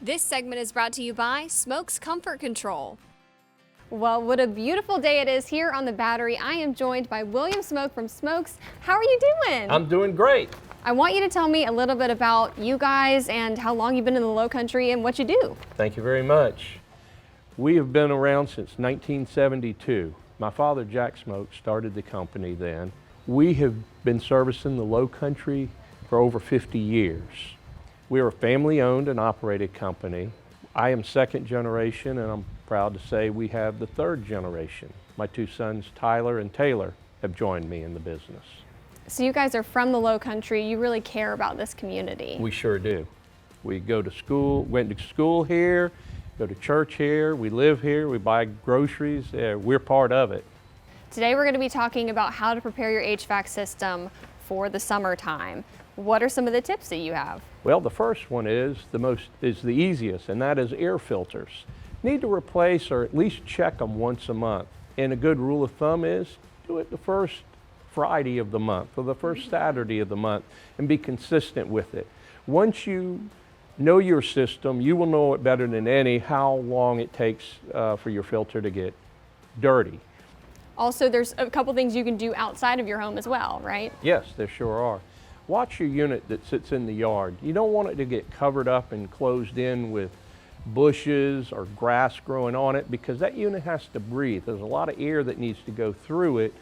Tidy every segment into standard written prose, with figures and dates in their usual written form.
This segment is brought to you by Smokes Comfort Control. Well, what a beautiful day it is here on the Battery. I am joined by William Smoke from Smokes. How are you doing? I'm doing great. I want you to tell me a little bit about you guys and how long you've been in the Low Country and what you do. Thank you very much. We have been around since 1972. My father, Jack Smoke, started the company then. We have been servicing the Low Country for over 50 years. We are a family-owned and operated company. I am second generation, and I'm proud to say we have the third generation. My two sons, Tyler and Taylor, have joined me in the business. So you guys are from the Low Country. You really care about this community. We sure do. We go to school, went to school here, go to church here, we live here, we buy groceries. We're part of it. Today we're going to be talking about how to prepare your HVAC system for the summertime. What are some of the tips that you have? Well, the first one is the easiest, and that is air filters. Need to replace or at least check them once a month. And a good rule of thumb is do it the first Friday of the month or the first Saturday of the month and be consistent with it. Once you know your system, you will know it better than any how long it takes for your filter to get dirty. Also, there's a couple things you can do outside of your home as well, right? Yes, there sure are. Watch your unit that sits in the yard. You don't want it to get covered up and closed in with bushes or grass growing on it because that unit has to breathe. There's a lot of air that needs to go through it,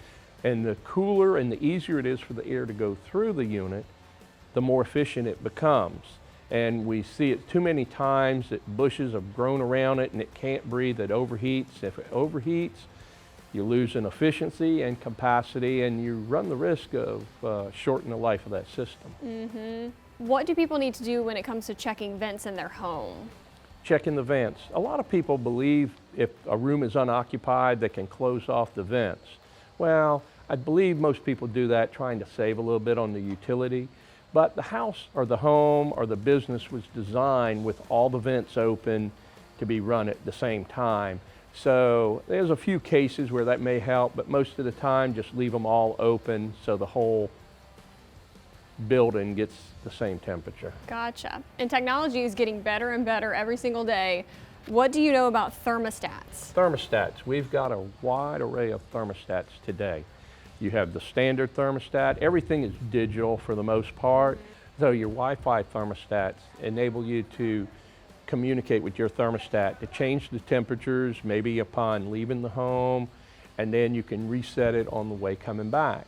and the cooler and the easier it is for the air to go through the unit, the more efficient it becomes. And we see it too many times that bushes have grown around it and it can't breathe, it overheats. If it overheats, you lose in efficiency and capacity, and you run the risk of shortening the life of that system. What do people need to do when it comes to checking vents in their home? Checking the vents. A lot of people believe if a room is unoccupied, they can close off the vents. Well, I believe most people do that trying to save a little bit on the utility, but the house or the home or the business was designed with all the vents open to be run at the same time. So there's a few cases where that may help, but most of the time just leave them all open so the whole building gets the same temperature. Gotcha. And technology is getting better and better every single day. What do you know about thermostats? Thermostats. We've got a wide array of thermostats today. You have the standard thermostat. Everything is digital for the most part. So your Wi-Fi thermostats enable you to communicate with your thermostat to change the temperatures maybe upon leaving the home, and then you can reset it on the way coming back.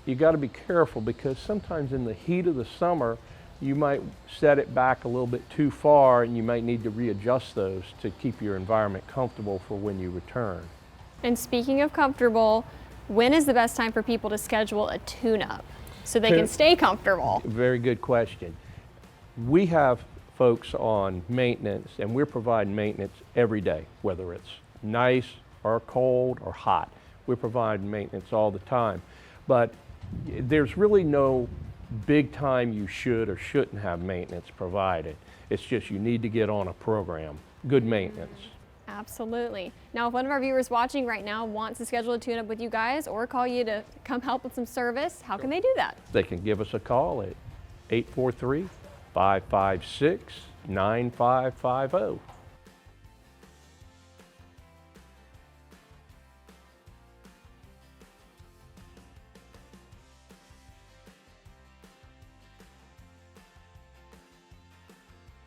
You got to be careful because sometimes in the heat of the summer you might set it back a little bit too far, and you might need to readjust those to keep your environment comfortable for when you return. And speaking of comfortable, when is the best time for people to schedule a tune-up so they can stay comfortable? Very good question. We have folks on maintenance, and we're providing maintenance every day, whether it's nice or cold or hot. We're providing maintenance all the time. But there's really no big time you should or shouldn't have maintenance provided. It's just you need to get on a program. Good maintenance. Absolutely. Now, if one of our viewers watching right now wants to schedule a tune-up with you guys or call you to come help with some service, how can they do that? They can give us a call at 843-556-9550.